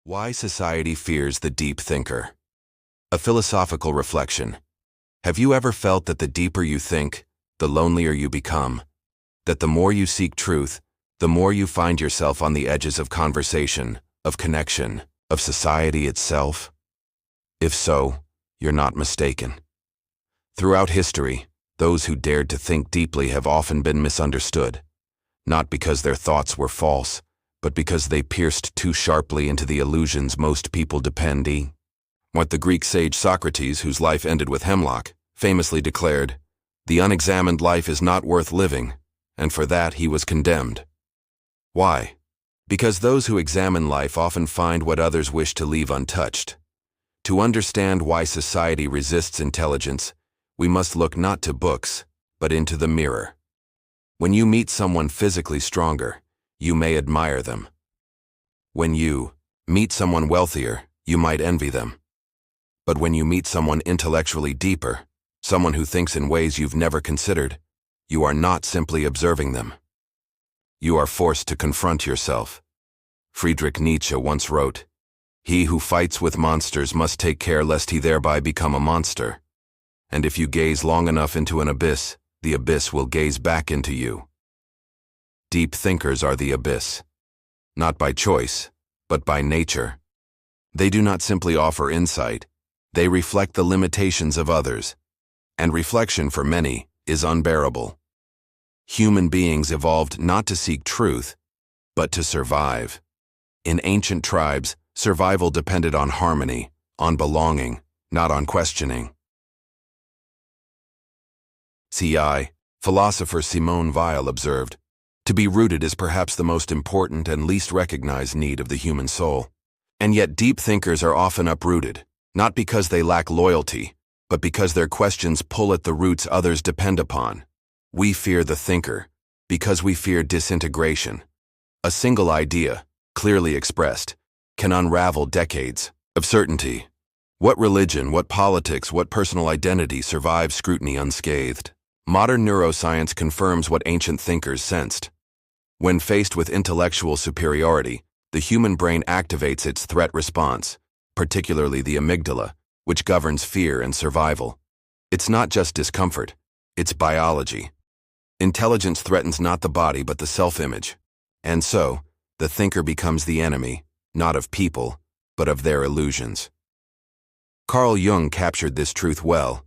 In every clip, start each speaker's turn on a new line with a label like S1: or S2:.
S1: Why society fears the deep thinker. A philosophical reflection. Have you ever felt that the deeper you think, the lonelier you become? That the more you seek truth, the more you find yourself on the edges of conversation, of connection, of society itself? If so, you're not mistaken. Throughout history, those who dared to think deeply have often been misunderstood, not because their thoughts were false, but because they pierced too sharply into the illusions most people depend on. What the Greek sage Socrates, whose life ended with hemlock, famously declared, "The unexamined life is not worth living," and for that he was condemned. Why? Because those who examine life often find what others wish to leave untouched. To understand why society resists intelligence, we must look not to books, but into the mirror. When you meet someone physically stronger, you may admire them. When you meet someone wealthier, you might envy them. But when you meet someone intellectually deeper, someone who thinks in ways you've never considered, you are not simply observing them. You are forced to confront yourself. Friedrich Nietzsche once wrote, "He who fights with monsters must take care lest he thereby become a monster. And if you gaze long enough into an abyss, the abyss will gaze back into you." Deep thinkers are the abyss. Not by choice, but by nature. They do not simply offer insight, they reflect the limitations of others. And reflection, for many, is unbearable. Human beings evolved not to seek truth, but to survive. In ancient tribes, survival depended on harmony, on belonging, not on questioning. Philosopher Simone Weil observed, "To be rooted is perhaps the most important and least recognized need of the human soul." And yet deep thinkers are often uprooted, not because they lack loyalty, but because their questions pull at the roots others depend upon. We fear the thinker because we fear disintegration. A single idea, clearly expressed, can unravel decades of certainty. What religion, what politics, what personal identity survives scrutiny unscathed? Modern neuroscience confirms what ancient thinkers sensed. When faced with intellectual superiority, the human brain activates its threat response, particularly the amygdala, which governs fear and survival. It's not just discomfort, it's biology. Intelligence threatens not the body but the self-image. And so, the thinker becomes the enemy, not of people, but of their illusions. Carl Jung captured this truth well.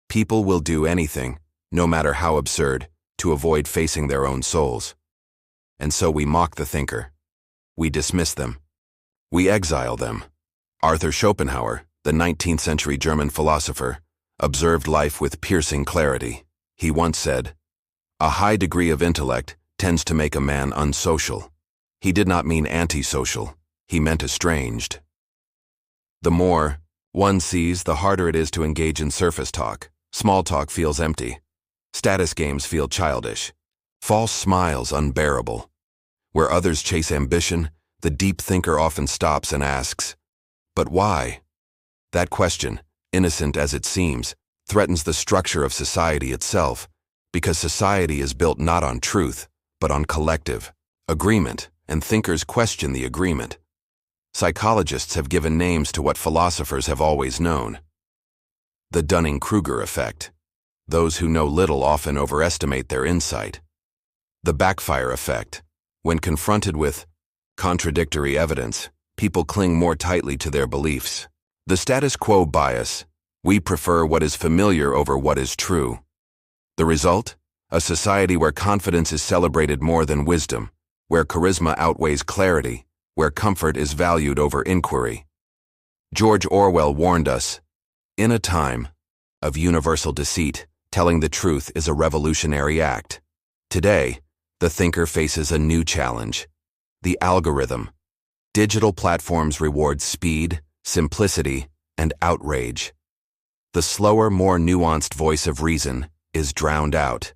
S1: People will do anything, no matter how absurd, to avoid facing their own souls. And so we mock the thinker. We dismiss them. We exile them. Arthur Schopenhauer, the 19th century German philosopher, observed life with piercing clarity. He once said, "A high degree of intellect tends to make a man unsocial." He did not mean antisocial. He meant estranged. The more one sees, the harder it is to engage in surface talk. Small talk feels empty. Status games feel childish. False smiles unbearable. Where others chase ambition, the deep thinker often stops and asks, "But why?" That question, innocent as it seems, threatens the structure of society itself, because society is built not on truth, but on collective agreement, and thinkers question the agreement. Psychologists have given names to what philosophers have always known. The Dunning-Kruger effect. Those who know little often overestimate their insight. The backfire effect. When confronted with contradictory evidence, people cling more tightly to their beliefs. The status quo bias. We prefer what is familiar over what is true. The result? A society where confidence is celebrated more than wisdom, where charisma outweighs clarity, where comfort is valued over inquiry. George Orwell warned us, "In a time of universal deceit, telling the truth is a revolutionary act." Today, the thinker faces a new challenge. The algorithm. Digital platforms reward speed, simplicity, and outrage. The slower, more nuanced voice of reason is drowned out.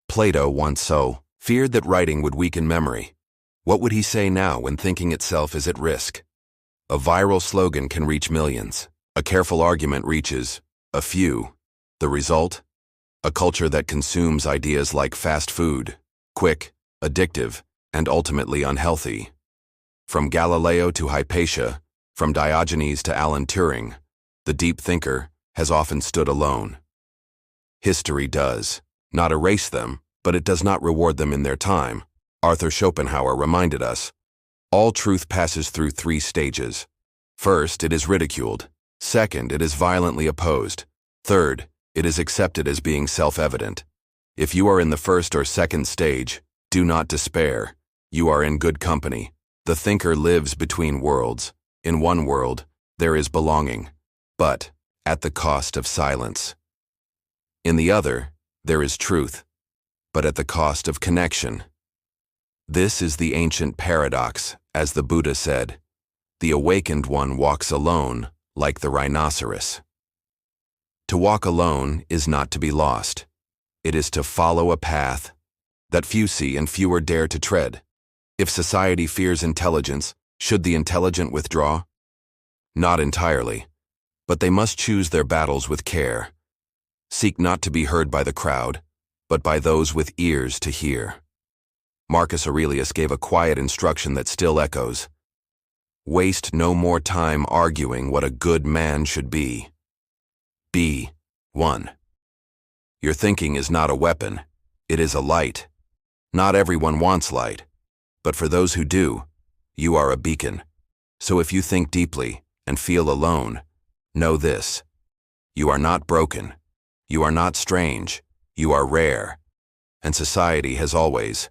S1: Plato once so feared that writing would weaken memory. What would he say now when thinking itself is at risk? A viral slogan can reach millions. A careful argument reaches a few. The result? A culture that consumes ideas like fast food, quick, addictive, and ultimately unhealthy. From Galileo to Hypatia, from Diogenes to Alan Turing, the deep thinker has often stood alone. History does not erase them, but it does not reward them in their time. Arthur Schopenhauer reminded us, all truth passes through 3 stages. First, it is ridiculed. Second, it is violently opposed. Third, it is accepted as being self-evident. If you are in the first or second stage, do not despair. You are in good company. The thinker lives between worlds. In one world, there is belonging, but at the cost of silence. In the other, there is truth, but at the cost of connection. This is the ancient paradox, as the Buddha said. The awakened one walks alone, like the rhinoceros. To walk alone is not to be lost. It is to follow a path that few see and fewer dare to tread. If society fears intelligence, should the intelligent withdraw? Not entirely, but they must choose their battles with care. Seek not to be heard by the crowd, but by those with ears to hear. Marcus Aurelius gave a quiet instruction that still echoes. Waste no more time arguing what a good man should be. Be 1. Your thinking is not a weapon, it is a light. Not everyone wants light, but for those who do, you are a beacon. So if you think deeply and feel alone, know this. You are not broken. You are not strange. You are rare. And society has always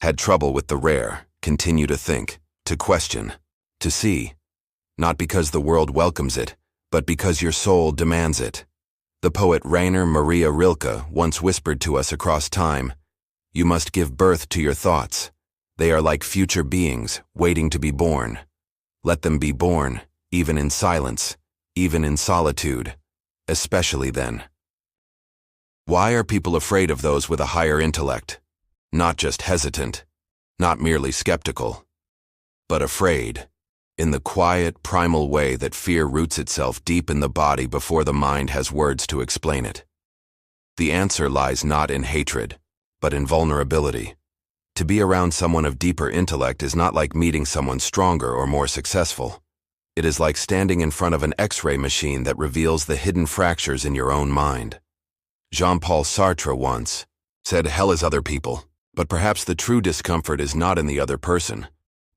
S1: had trouble with the rare. Continue to think, to question, to see. Not because the world welcomes it, but because your soul demands it. The poet Rainer Maria Rilke once whispered to us across time, you must give birth to your thoughts. They are like future beings waiting to be born. Let them be born, even in silence, even in solitude, especially then. Why are people afraid of those with a higher intellect? Not just hesitant, not merely skeptical, but afraid, in the quiet, primal way that fear roots itself deep in the body before the mind has words to explain it. The answer lies not in hatred, but in vulnerability. To be around someone of deeper intellect is not like meeting someone stronger or more successful. It is like standing in front of an X-ray machine that reveals the hidden fractures in your own mind. Jean-Paul Sartre once said, hell is other people, but perhaps the true discomfort is not in the other person,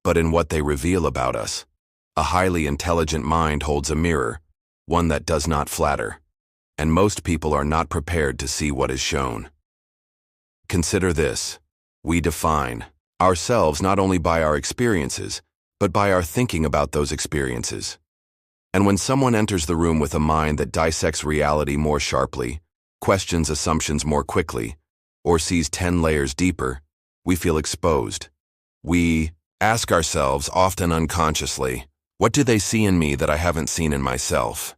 S1: but in what they reveal about us. A highly intelligent mind holds a mirror, one that does not flatter, and most people are not prepared to see what is shown. Consider this. We define ourselves not only by our experiences, but by our thinking about those experiences. And when someone enters the room with a mind that dissects reality more sharply, questions assumptions more quickly, or sees 10 layers deeper, we feel exposed. We ask ourselves, often unconsciously, what do they see in me that I haven't seen in myself?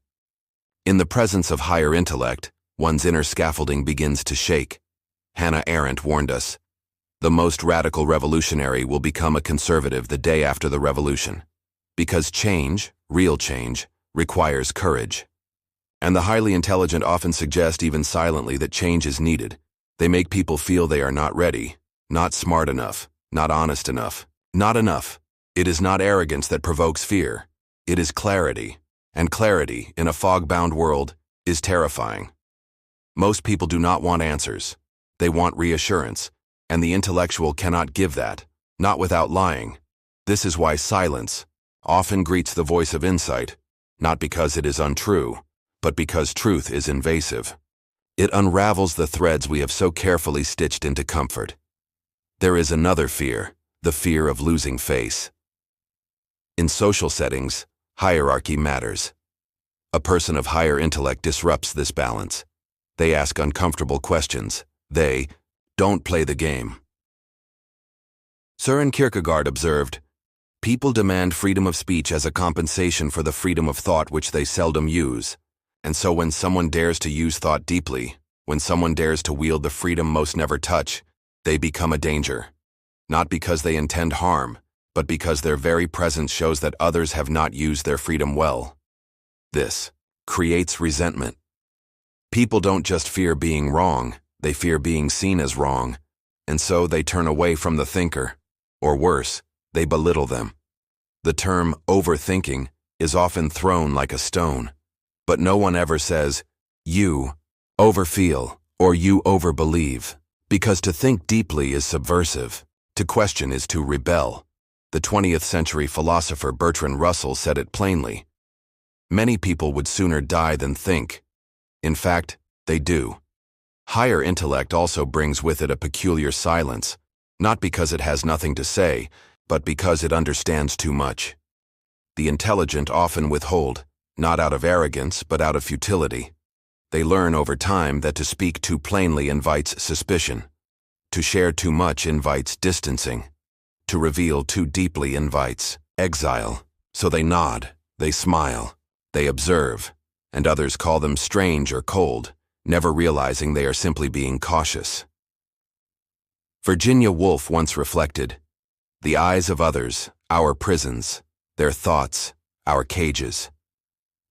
S1: In the presence of higher intellect, one's inner scaffolding begins to shake. Hannah Arendt warned us, the most radical revolutionary will become a conservative the day after the revolution, because change, real change, requires courage. And the highly intelligent often suggest even silently that change is needed. They make people feel they are not ready, not smart enough, not honest enough, not enough. It is not arrogance that provokes fear. It is clarity, and clarity, in a fog-bound world, is terrifying. Most people do not want answers. They want reassurance, and the intellectual cannot give that, not without lying. This is why silence often greets the voice of insight, not because it is untrue, but because truth is invasive. It unravels the threads we have so carefully stitched into comfort. There is another fear, the fear of losing face. In social settings, hierarchy matters. A person of higher intellect disrupts this balance. They ask uncomfortable questions. They don't play the game. Søren Kierkegaard observed, people demand freedom of speech as a compensation for the freedom of thought which they seldom use. And so when someone dares to use thought deeply, when someone dares to wield the freedom most never touch, they become a danger. Not because they intend harm, but because their very presence shows that others have not used their freedom well. This creates resentment. People don't just fear being wrong, they fear being seen as wrong, and so they turn away from the thinker. Or worse, they belittle them. The term overthinking is often thrown like a stone, but no one ever says, you overfeel or you overbelieve, because to think deeply is subversive. To question is to rebel. The 20th century philosopher Bertrand Russell said it plainly. Many people would sooner die than think. In fact, they do. Higher intellect also brings with it a peculiar silence, not because it has nothing to say, but because it understands too much. The intelligent often withhold, not out of arrogance, but out of futility. They learn over time that to speak too plainly invites suspicion. To share too much invites distancing. To reveal too deeply invites exile. So they nod, they smile, they observe, and others call them strange or cold, never realizing they are simply being cautious. Virginia Woolf once reflected, "The eyes of others, our prisons, their thoughts, our cages."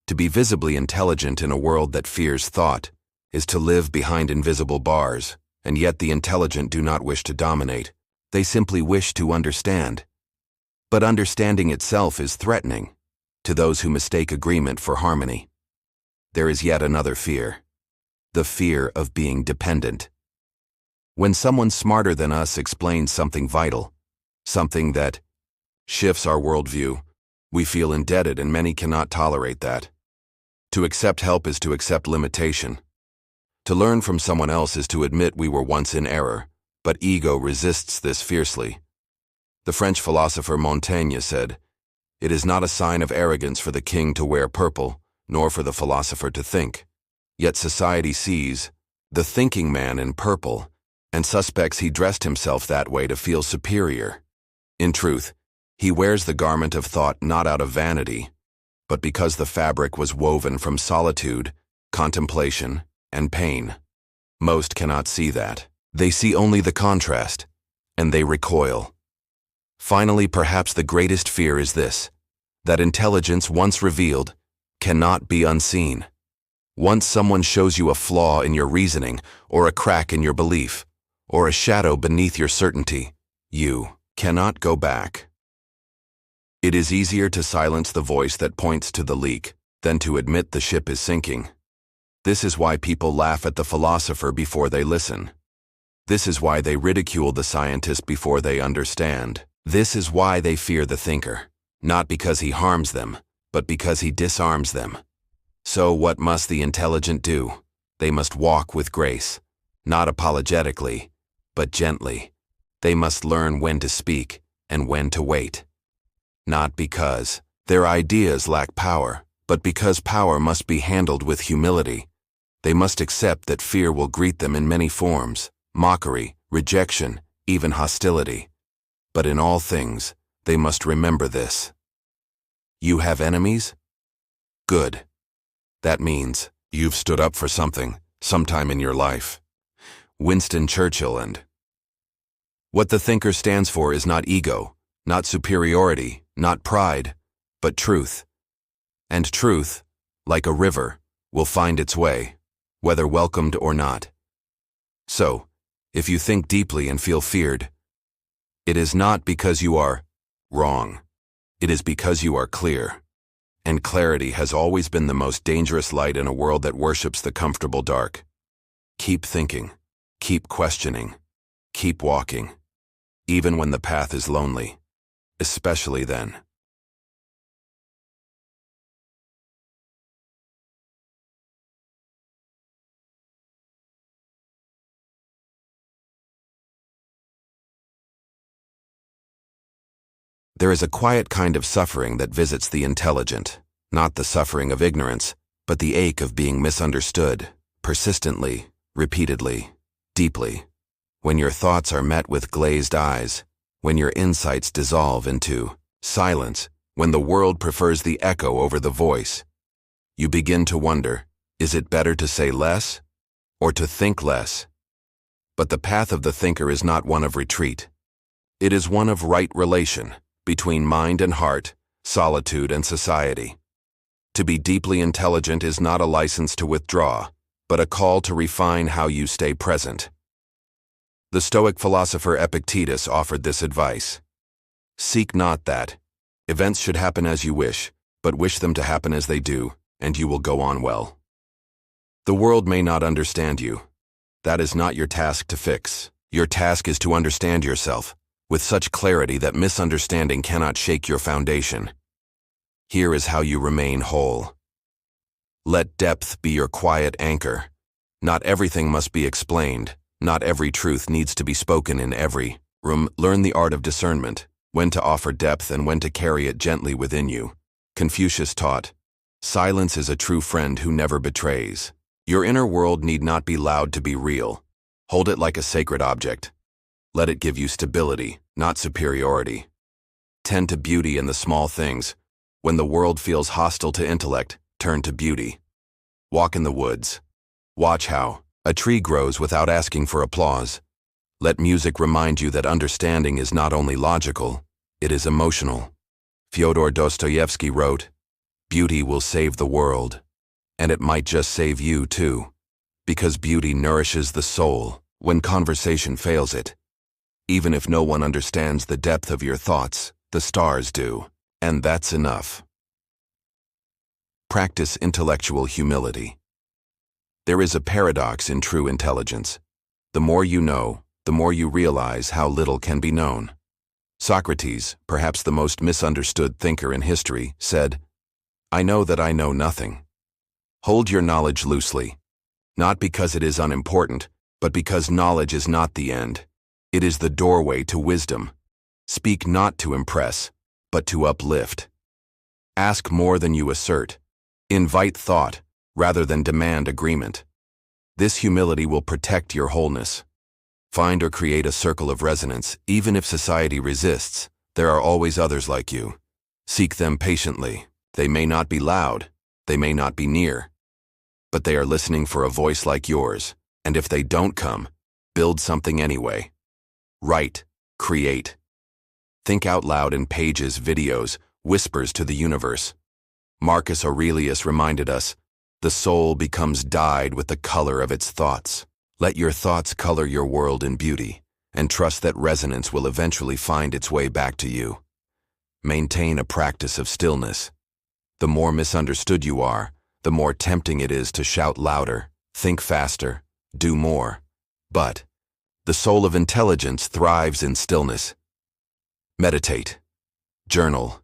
S1: To be visibly intelligent in a world that fears thought is to live behind invisible bars, and yet the intelligent do not wish to dominate. They simply wish to understand. But understanding itself is threatening to those who mistake agreement for harmony. There is yet another fear, the fear of being dependent. When someone smarter than us explains something vital, something that shifts our worldview, we feel indebted, and many cannot tolerate that. To accept help is to accept limitation. To learn from someone else is to admit we were once in error, but ego resists this fiercely. The French philosopher Montaigne said, "It is not a sign of arrogance for the king to wear purple, nor for the philosopher to think." Yet society sees the thinking man in purple and suspects he dressed himself that way to feel superior. In truth, he wears the garment of thought not out of vanity, but because the fabric was woven from solitude, contemplation, and pain. Most cannot see that. They see only the contrast, and they recoil. Finally, perhaps the greatest fear is this, that intelligence, once revealed, cannot be unseen. Once someone shows you a flaw in your reasoning, or a crack in your belief, or a shadow beneath your certainty, you cannot go back. It is easier to silence the voice that points to the leak than to admit the ship is sinking. This is why people laugh at the philosopher before they listen. This is why they ridicule the scientist before they understand. This is why they fear the thinker, not because he harms them, but because he disarms them. So what must the intelligent do? They must walk with grace, not apologetically, but gently. They must learn when to speak and when to wait. Not because their ideas lack power, but because power must be handled with humility. They must accept that fear will greet them in many forms, mockery, rejection, even hostility. But in all things, they must remember this. You have enemies? Good. That means you've stood up for something, sometime in your life. Winston Churchill. And what the thinker stands for is not ego, not superiority, not pride, but truth. And truth, like a river, will find its way, whether welcomed or not. So, if you think deeply and feel feared, it is not because you are wrong. It is because you are clear. And clarity has always been the most dangerous light in a world that worships the comfortable dark. Keep thinking, keep questioning, keep walking, even when the path is lonely, especially then. There is a quiet kind of suffering that visits the intelligent, not the suffering of ignorance, but the ache of being misunderstood, persistently, repeatedly, deeply. When your thoughts are met with glazed eyes, when your insights dissolve into silence, when the world prefers the echo over the voice, you begin to wonder, is it better to say less or to think less? But the path of the thinker is not one of retreat. It is one of right relation between mind and heart, solitude and society. To be deeply intelligent is not a license to withdraw, but a call to refine how you stay present. The Stoic philosopher Epictetus offered this advice. Seek not that Events should happen as you wish, but wish them to happen as they do, and you will go on well. The world may not understand you. That is not your task to fix. Your task is to understand yourself, with such clarity that misunderstanding cannot shake your foundation. Here is how you remain whole. Let depth be your quiet anchor. Not everything must be explained. Not every truth needs to be spoken in every room. Learn the art of discernment, when to offer depth and when to carry it gently within you. Confucius taught, "Silence is a true friend who never betrays." Your inner world need not be loud to be real. Hold it like a sacred object. Let it give you stability, not superiority. Tend to beauty in the small things. When the world feels hostile to intellect, turn to beauty. Walk in the woods. Watch how a tree grows without asking for applause. Let music remind you that understanding is not only logical, it is emotional. Fyodor Dostoevsky wrote, "Beauty will save the world, and it might just save you too, because beauty nourishes the soul when conversation fails it. Even if no one understands the depth of your thoughts, the stars do, and that's enough." Practice intellectual humility. There is a paradox in true intelligence. The more you know, the more you realize how little can be known. Socrates, perhaps the most misunderstood thinker in history, said, "I know that I know nothing." Hold your knowledge loosely, not because it is unimportant, but because knowledge is not the end. It is the doorway to wisdom. Speak not to impress, but to uplift. Ask more than you assert. Invite thought, rather than demand agreement. This humility will protect your wholeness. Find or create a circle of resonance. Even if society resists, there are always others like you. Seek them patiently. They may not be loud, they may not be near, but they are listening for a voice like yours, and if they don't come, build something anyway. Write, create. Think out loud in pages, videos, whispers to the universe. Marcus Aurelius reminded us, "The soul becomes dyed with the color of its thoughts." Let your thoughts color your world in beauty, and trust that resonance will eventually find its way back to you. Maintain a practice of stillness. The more misunderstood you are, the more tempting it is to shout louder, think faster, do more. But the soul of intelligence thrives in stillness. Meditate. Journal.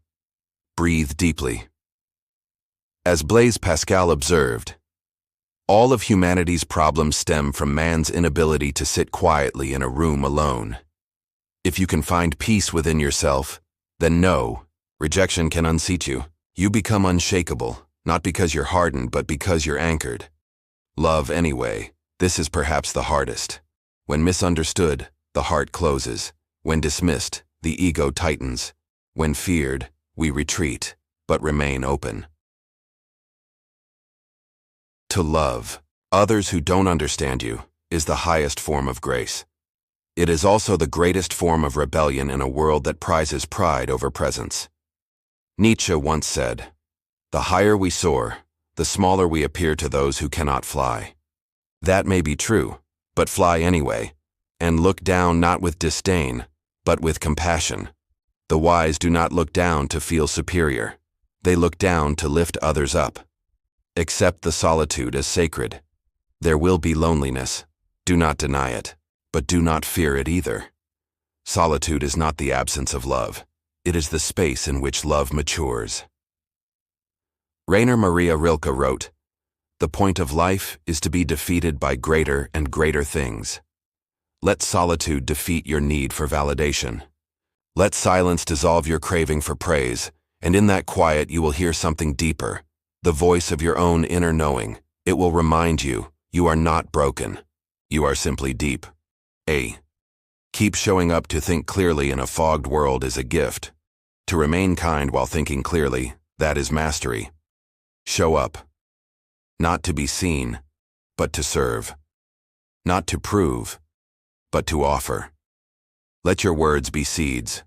S1: Breathe deeply. As Blaise Pascal observed, all of humanity's problems stem from man's inability to sit quietly in a room alone. If you can find peace within yourself, then know, rejection can unseat you. You become unshakable, not because you're hardened, but because you're anchored. Love anyway. This is perhaps the hardest. When misunderstood, the heart closes. When dismissed, the ego tightens. When feared, we retreat, but remain open. To love others who don't understand you is the highest form of grace. It is also the greatest form of rebellion in a world that prizes pride over presence. Nietzsche once said, "The higher we soar, the smaller we appear to those who cannot fly." That may be true, but fly anyway, and look down not with disdain, but with compassion. The wise do not look down to feel superior. They look down to lift others up. Accept the solitude as sacred. There will be loneliness. Do not deny it, but do not fear it either. Solitude is not the absence of love. It is the space in which love matures. Rainer Maria Rilke wrote, "The point of life is to be defeated by greater and greater things." Let solitude defeat your need for validation. Let silence dissolve your craving for praise, and in that quiet you will hear something deeper, the voice of your own inner knowing. It will remind you, you are not broken. You are simply deep. Keep showing up. To think clearly in a fogged world is a gift. To remain kind while thinking clearly, that is mastery. Show up. Not to be seen, but to serve. Not to prove, but to offer. Let your words be seeds,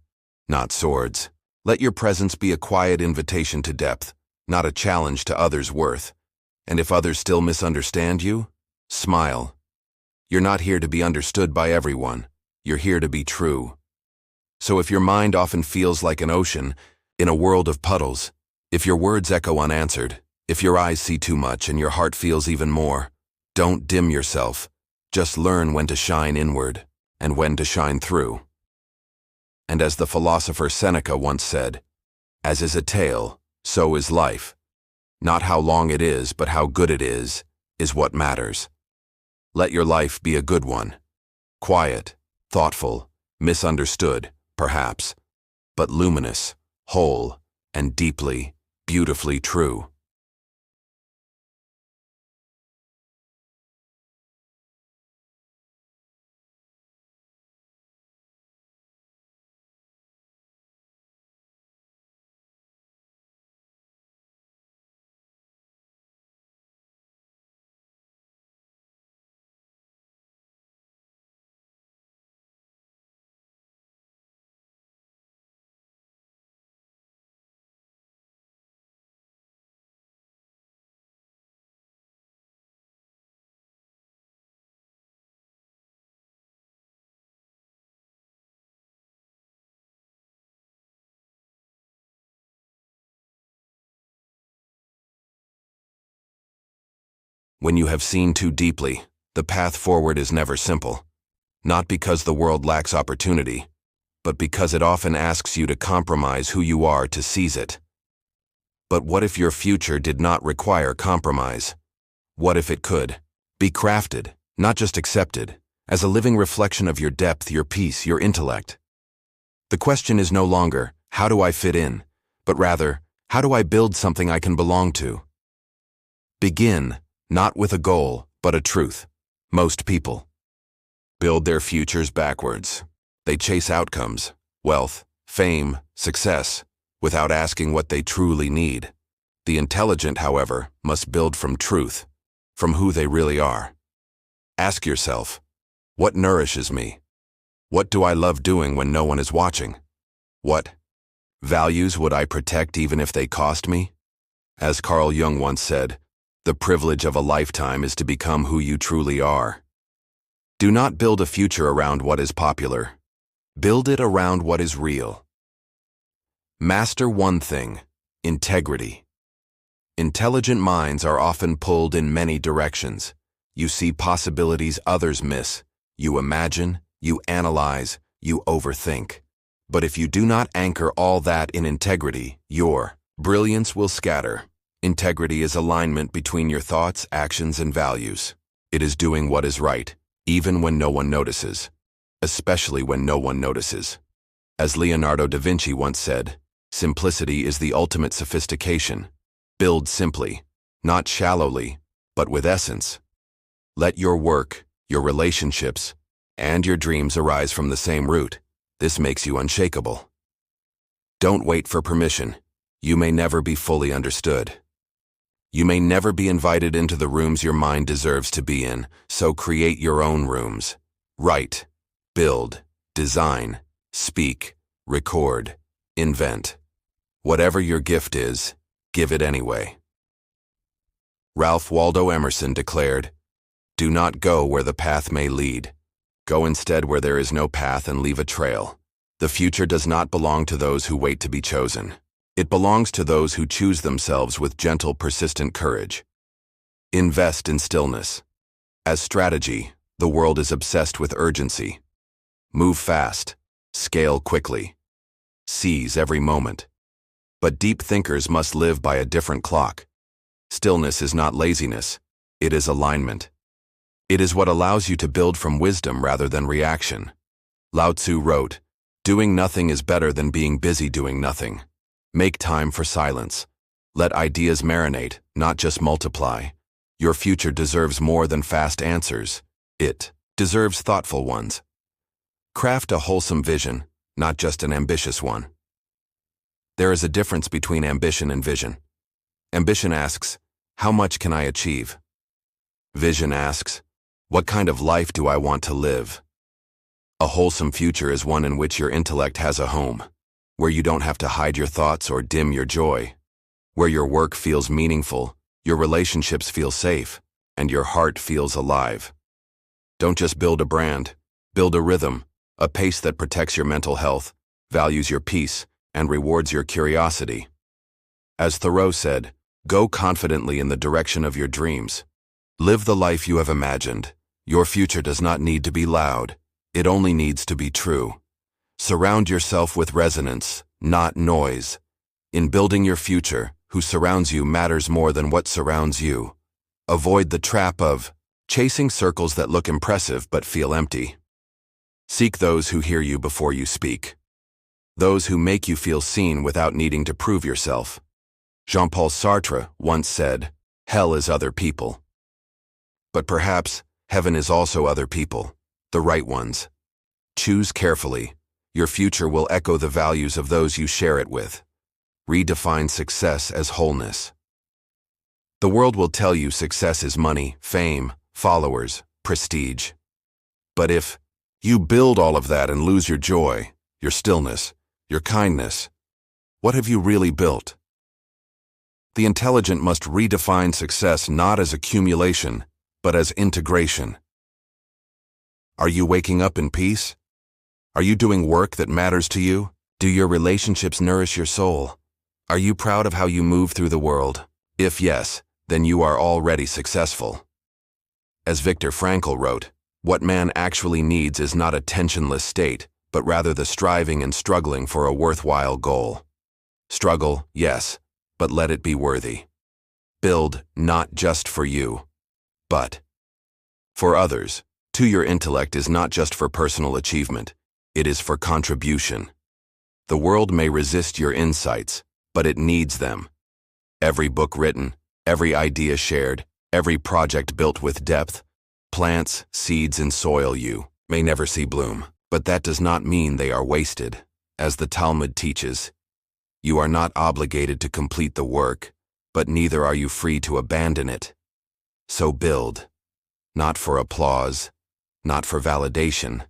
S1: not swords. Let your presence be a quiet invitation to depth, not a challenge to others' worth. And if others still misunderstand you, smile. You're not here to be understood by everyone. You're here to be true. So if your mind often feels like an ocean, In a world of puddles, if your words echo unanswered, if your eyes see too much and your heart feels even more, don't dim yourself. Just learn when to shine inward and when to shine through. And as the philosopher Seneca once said, "As is a tale, so is life. Not how long it is, but how good it is what matters." Let your life be a good one. Quiet, thoughtful, misunderstood, perhaps, but luminous, whole, and deeply, beautifully true. When you have seen too deeply, the path forward is never simple. Not because the world lacks opportunity, but because it often asks you to compromise who you are to seize it. But what if your future did not require compromise? What if it could be crafted, not just accepted, as a living reflection of your depth, your peace, your intellect? The question is no longer, how do I fit in, but rather, how do I build something I can belong to? Begin, not with a goal, but a truth. Most people build their futures backwards. They chase outcomes, wealth, fame, success, without asking what they truly need. The intelligent, however, must build from truth, from who they really are. Ask yourself, what nourishes me? What do I love doing when no one is watching? What values would I protect even if they cost me? As Carl Jung once said, the privilege of a lifetime is to become who you truly are. Do not build a future around what is popular. Build it around what is real. Master one thing: integrity. Intelligent minds are often pulled in many directions. You see possibilities others miss. You imagine, you analyze, you overthink. But if you do not anchor all that in integrity, your brilliance will scatter. Integrity is alignment between your thoughts, actions, and values. It is doing what is right, even when no one notices, especially when no one notices. As Leonardo da Vinci once said, simplicity is the ultimate sophistication. Build simply, not shallowly, but with essence. Let your work, your relationships, and your dreams arise from the same root. This makes you unshakable. Don't wait for permission. You may never be fully understood. You may never be invited into the rooms your mind deserves to be in, so create your own rooms. Write, build, design, speak, record, invent. Whatever your gift is, give it anyway. Ralph Waldo Emerson declared, "Do not go where the path may lead. Go instead where there is no path and leave a trail." The future does not belong to those who wait to be chosen. It belongs to those who choose themselves with gentle, persistent courage. Invest in stillness. As strategy, the world is obsessed with urgency. Move fast, scale quickly, seize every moment. But deep thinkers must live by a different clock. Stillness is not laziness, it is alignment. It is what allows you to build from wisdom rather than reaction. Lao Tzu wrote, "Doing nothing is better than being busy doing nothing." Make time for silence. Let ideas marinate, not just multiply. Your future deserves more than fast answers. It deserves thoughtful ones. Craft a wholesome vision, not just an ambitious one. There is a difference between ambition and vision. Ambition asks, how much can I achieve? Vision asks, what kind of life do I want to live? A wholesome future is one in which your intellect has a home, where you don't have to hide your thoughts or dim your joy, where your work feels meaningful, your relationships feel safe, and your heart feels alive. Don't just build a brand, build a rhythm, a pace that protects your mental health, values your peace, and rewards your curiosity. As Thoreau said, go confidently in the direction of your dreams. Live the life you have imagined. Your future does not need to be loud. It only needs to be true. Surround yourself with resonance, not noise. In building your future, who surrounds you matters more than what surrounds you. Avoid the trap of chasing circles that look impressive but feel empty. Seek those who hear you before you speak. Those who make you feel seen without needing to prove yourself. Jean-Paul Sartre once said, "Hell is other people." But perhaps heaven is also other people, the right ones. Choose carefully. Your future will echo the values of those you share it with. Redefine success as wholeness. The world will tell you success is money, fame, followers, prestige. But if you build all of that and lose your joy, your stillness, your kindness, what have you really built? The intelligent must redefine success not as accumulation, but as integration. Are you waking up in peace? Are you doing work that matters to you? Do your relationships nourish your soul? Are you proud of how you move through the world? If yes, then you are already successful. As Viktor Frankl wrote, what man actually needs is not a tensionless state, but rather the striving and struggling for a worthwhile goal. Struggle, yes, but let it be worthy. Build not just for you, but for others. Your intellect is not just for personal achievement, it is for contribution. The world may resist your insights, but it needs them. Every book written, every idea shared, every project built with depth, plants, seeds, and soil you may never see bloom, but that does not mean they are wasted. As the Talmud teaches, you are not obligated to complete the work, but neither are you free to abandon it. So build, not for applause, not for validation,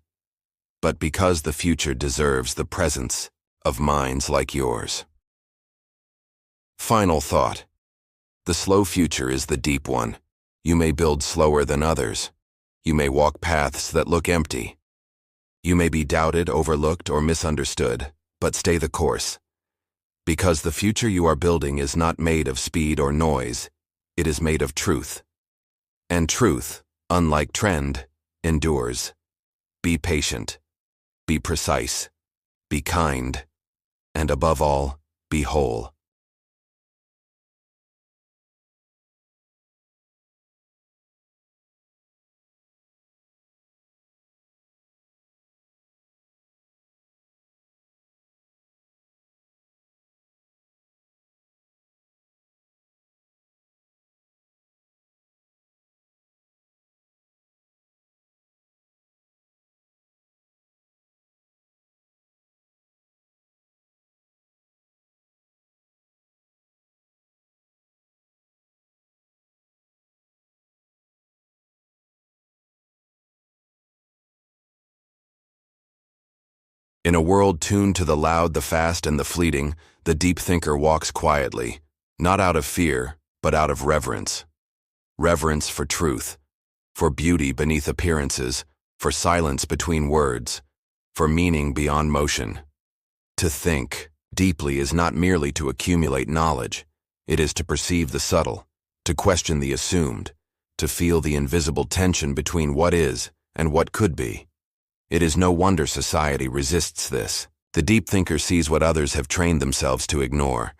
S1: but because the future deserves the presence of minds like yours. Final thought. The slow future is the deep one. You may build slower than others. You may walk paths that look empty. You may be doubted, overlooked, or misunderstood, but stay the course. Because the future you are building is not made of speed or noise, it is made of truth. And truth, unlike trend, endures. Be patient. Be precise. Be kind. And above all, be whole. In a world tuned to the loud, the fast, and the fleeting, the deep thinker walks quietly, not out of fear, but out of reverence. Reverence for truth, for beauty beneath appearances, for silence between words, for meaning beyond motion. To think deeply is not merely to accumulate knowledge, it is to perceive the subtle, to question the assumed, to feel the invisible tension between what is and what could be. It is no wonder society resists this. The deep thinker sees what others have trained themselves to ignore: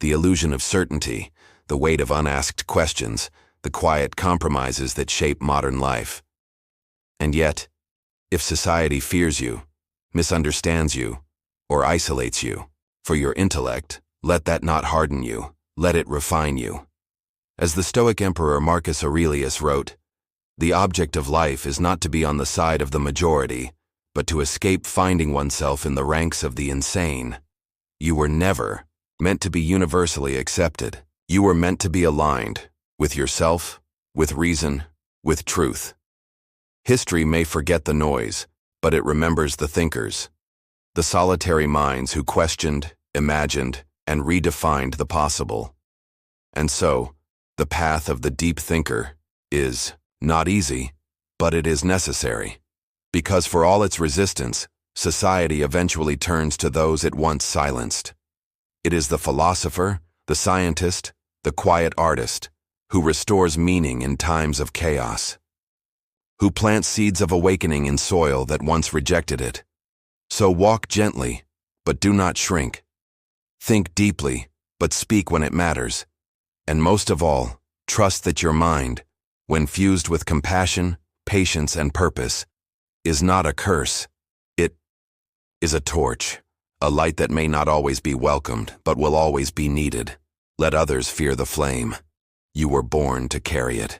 S1: the illusion of certainty, the weight of unasked questions, the quiet compromises that shape modern life. And yet, if society fears you, misunderstands you, or isolates you for your intellect, let that not harden you, let it refine you. As the Stoic Emperor Marcus Aurelius wrote, the object of life is not to be on the side of the majority, but to escape finding oneself in the ranks of the insane. You were never meant to be universally accepted. You were meant to be aligned with yourself, with reason, with truth. History may forget the noise, but it remembers the thinkers, the solitary minds who questioned, imagined, and redefined the possible. And so, the path of the deep thinker is not easy, but it is necessary. Because for all its resistance, society eventually turns to those it once silenced. It is the philosopher, the scientist, the quiet artist, who restores meaning in times of chaos, who plants seeds of awakening in soil that once rejected it. So walk gently, but do not shrink. Think deeply, but speak when it matters. And most of all, trust that your mind, when fused with compassion, patience, and purpose, is not a curse. It is a torch, a light that may not always be welcomed, but will always be needed. Let others fear the flame. You were born to carry it.